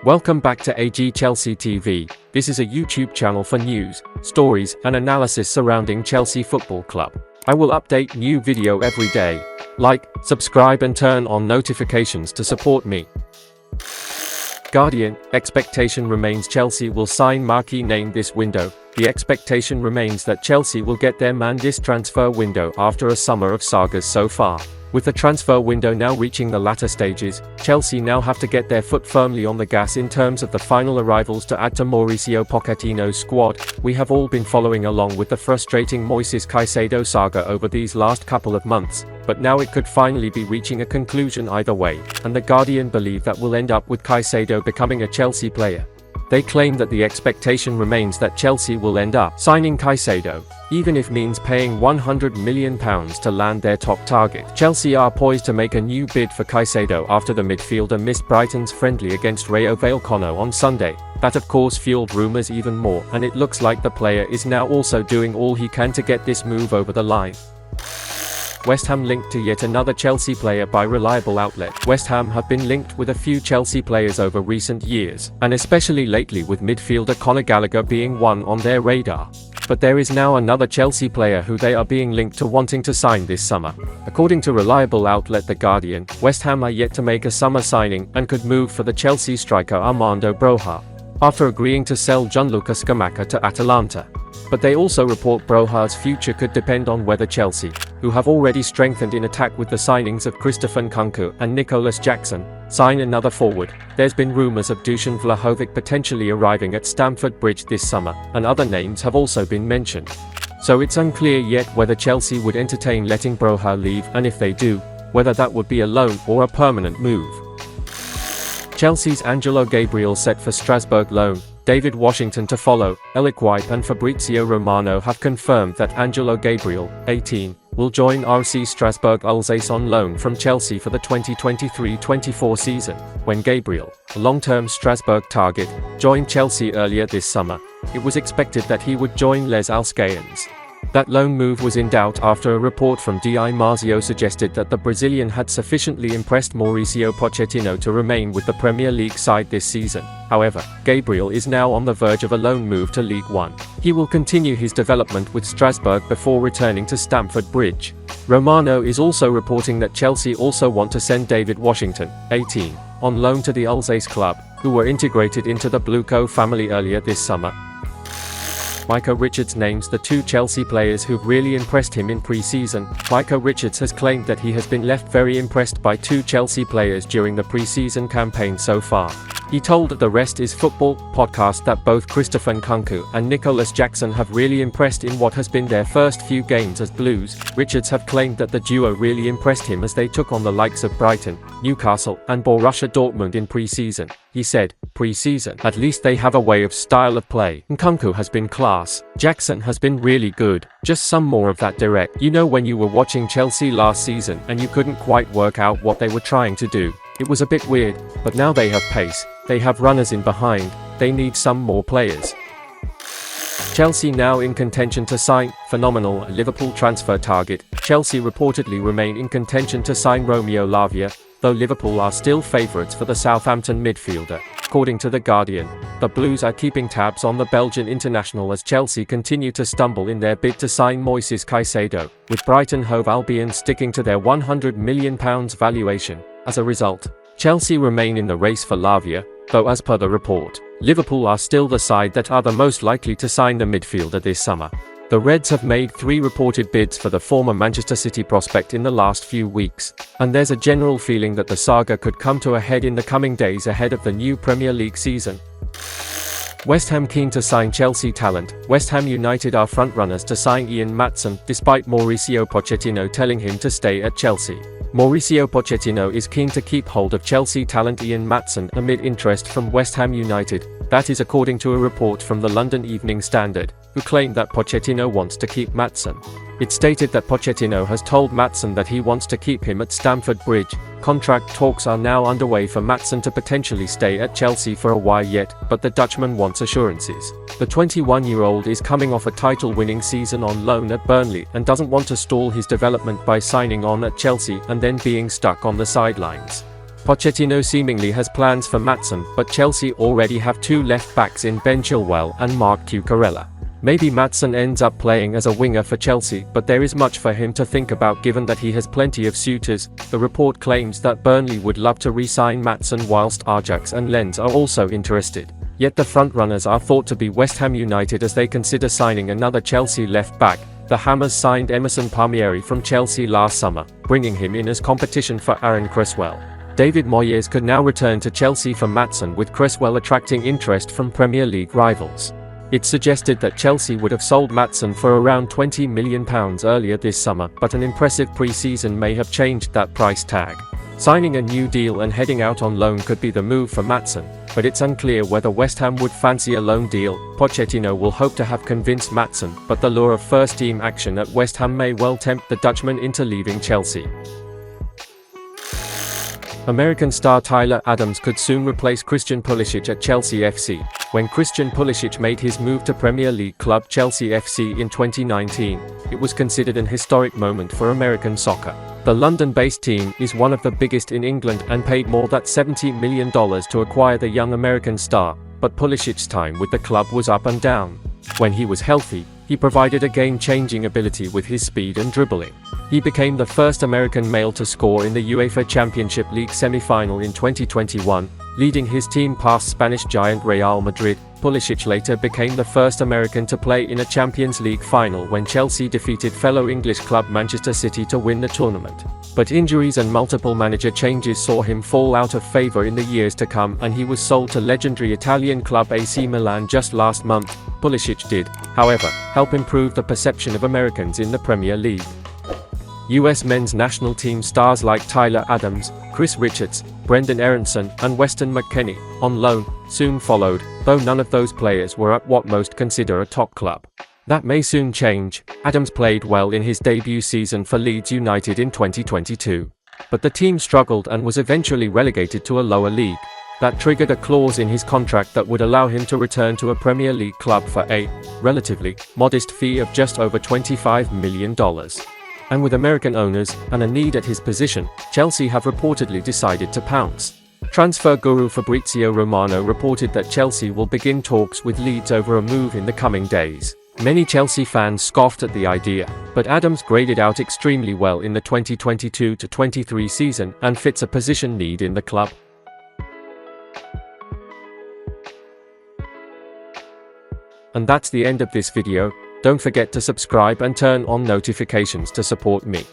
Welcome back to AG Chelsea TV. This is a YouTube channel for news, stories, and analysis surrounding Chelsea Football Club. I will update new video every day. Like, subscribe and turn on notifications to support me. Guardian, expectation remains Chelsea will sign marquee name this window. The expectation remains that Chelsea will get their man this transfer window after a summer of sagas so far. With the transfer window now reaching the latter stages, Chelsea now have to get their foot firmly on the gas in terms of the final arrivals to add to Mauricio Pochettino's squad. We have all been following along with the frustrating Moises Caicedo saga over these last couple of months, but now it could finally be reaching a conclusion either way, and the Guardian believe that will end up with Caicedo becoming a Chelsea player. They claim that the expectation remains that Chelsea will end up signing Caicedo, even if means paying £100 million to land their top target. Chelsea are poised to make a new bid for Caicedo after the midfielder missed Brighton's friendly against Rayo Vallecano on Sunday. That of course fueled rumours even more, and it looks like the player is now also doing all he can to get this move over the line. West Ham linked to yet another Chelsea player by reliable outlet. West Ham have been linked with a few Chelsea players over recent years, and especially lately with midfielder Conor Gallagher being one on their radar. But there is now another Chelsea player who they are being linked to wanting to sign this summer. According to reliable outlet The Guardian, West Ham are yet to make a summer signing and could move for the Chelsea striker Armando Broja, after agreeing to sell Gianluca Scamacca to Atalanta. But they also report Broja's future could depend on whether Chelsea, who have already strengthened in attack with the signings of Christopher Nkunku and Nicolas Jackson, sign another forward. There's been rumours of Dusan Vlahovic potentially arriving at Stamford Bridge this summer, and other names have also been mentioned. So it's unclear yet whether Chelsea would entertain letting Broja leave, and if they do, whether that would be a loan or a permanent move. Chelsea's Angelo Gabriel set for Strasbourg loan, David Washington to follow. Eric White and Fabrizio Romano have confirmed that Angelo Gabriel, 18, will join RC Strasbourg Alsace on loan from Chelsea for the 2023-24 season. When Gabriel, a long-term Strasbourg target, joined Chelsea earlier this summer, it was expected that he would join Les Alscaens. That loan move was in doubt after a report from Di Marzio suggested that the Brazilian had sufficiently impressed Mauricio Pochettino to remain with the Premier League side this season. However, Gabriel is now on the verge of a loan move to League One. He will continue his development with Strasbourg before returning to Stamford Bridge. Romano is also reporting that Chelsea also want to send David Washington, 18, on loan to the Alsace club, who were integrated into the Bluco family earlier this summer. Micah Richards names the two Chelsea players who've really impressed him in pre-season. Micah Richards has claimed that he has been left very impressed by two Chelsea players during the pre-season campaign so far. He told The Rest is Football podcast that both Christopher Nkunku and Nicolas Jackson have really impressed in what has been their first few games as Blues. Richards have claimed that the duo really impressed him as they took on the likes of Brighton, Newcastle, and Borussia Dortmund in pre-season. He said, pre-season, at least they have a way of style of play. Nkunku has been class. Jackson has been really good. Just some more of that direct. You know when you were watching Chelsea last season and you couldn't quite work out what they were trying to do. It was a bit weird, but now they have pace. They have runners in behind. They need some more players. Chelsea now in contention to sign phenomenal Liverpool transfer target. Chelsea reportedly remain in contention to sign Romeo Lavia, though Liverpool are still favourites for the Southampton midfielder. According to The Guardian, the Blues are keeping tabs on the Belgian international as Chelsea continue to stumble in their bid to sign Moises Caicedo, with Brighton Hove Albion sticking to their £100 million valuation. As a result, Chelsea remain in the race for Lavia, though as per the report, Liverpool are still the side that are the most likely to sign the midfielder this summer. The Reds have made 3 reported bids for the former Manchester City prospect in the last few weeks, and there's a general feeling that the saga could come to a head in the coming days ahead of the new Premier League season. West Ham keen to sign Chelsea talent. West Ham United are frontrunners to sign Ian Maatsen, despite Mauricio Pochettino telling him to stay at Chelsea. Mauricio Pochettino is keen to keep hold of Chelsea talent Ian Maatsen amid interest from West Ham United. That is according to a report from the London Evening Standard, who claimed that Pochettino wants to keep Maatsen. It stated that Pochettino has told Maatsen that he wants to keep him at Stamford Bridge. Contract talks are now underway for Maatsen to potentially stay at Chelsea for a while yet, but the Dutchman wants assurances. The 21-year-old is coming off a title-winning season on loan at Burnley and doesn't want to stall his development by signing on at Chelsea and then being stuck on the sidelines. Pochettino seemingly has plans for Maatsen, but Chelsea already have two left-backs in Ben Chilwell and Marc Cucurella. Maybe Maatsen ends up playing as a winger for Chelsea, but there is much for him to think about given that he has plenty of suitors. The report claims that Burnley would love to re-sign Maatsen whilst Ajax and Lens are also interested. Yet the frontrunners are thought to be West Ham United as they consider signing another Chelsea left-back. The Hammers signed Emerson Palmieri from Chelsea last summer, bringing him in as competition for Aaron Cresswell. David Moyes could now return to Chelsea for Maatsen, with Cresswell attracting interest from Premier League rivals. It's suggested that Chelsea would have sold Maatsen for around £20 million earlier this summer, but an impressive pre-season may have changed that price tag. Signing a new deal and heading out on loan could be the move for Maatsen, but it's unclear whether West Ham would fancy a loan deal. Pochettino will hope to have convinced Maatsen, but the lure of first-team action at West Ham may well tempt the Dutchman into leaving Chelsea. American star Tyler Adams could soon replace Christian Pulisic at Chelsea FC. When Christian Pulisic made his move to Premier League club Chelsea FC in 2019, it was considered an historic moment for American soccer. The London-based team is one of the biggest in England and paid more than $70 million to acquire the young American star, but Pulisic's time with the club was up and down. When he was healthy, he provided a game-changing ability with his speed and dribbling. He became the first American male to score in the UEFA Championship League semi-final in 2021, leading his team past Spanish giant Real Madrid. Pulisic later became the first American to play in a Champions League final when Chelsea defeated fellow English club Manchester City to win the tournament. But injuries and multiple manager changes saw him fall out of favour in the years to come, and he was sold to legendary Italian club AC Milan just last month. Pulisic did, however, help improve the perception of Americans in the Premier League. US men's national team stars like Tyler Adams, Chris Richards, Brendan Aronson, and Weston McKennie, on loan, soon followed, though none of those players were at what most consider a top club. That may soon change. Adams played well in his debut season for Leeds United in 2022. But the team struggled and was eventually relegated to a lower league. That triggered a clause in his contract that would allow him to return to a Premier League club for a relatively modest fee of just over $25 million. And with American owners and a need at his position, Chelsea have reportedly decided to pounce. Transfer guru Fabrizio Romano reported that Chelsea will begin talks with Leeds over a move in the coming days. Many Chelsea fans scoffed at the idea, but Adams graded out extremely well in the 2022-23 season and fits a position need in the club. And that's the end of this video. Don't forget to subscribe and turn on notifications to support me.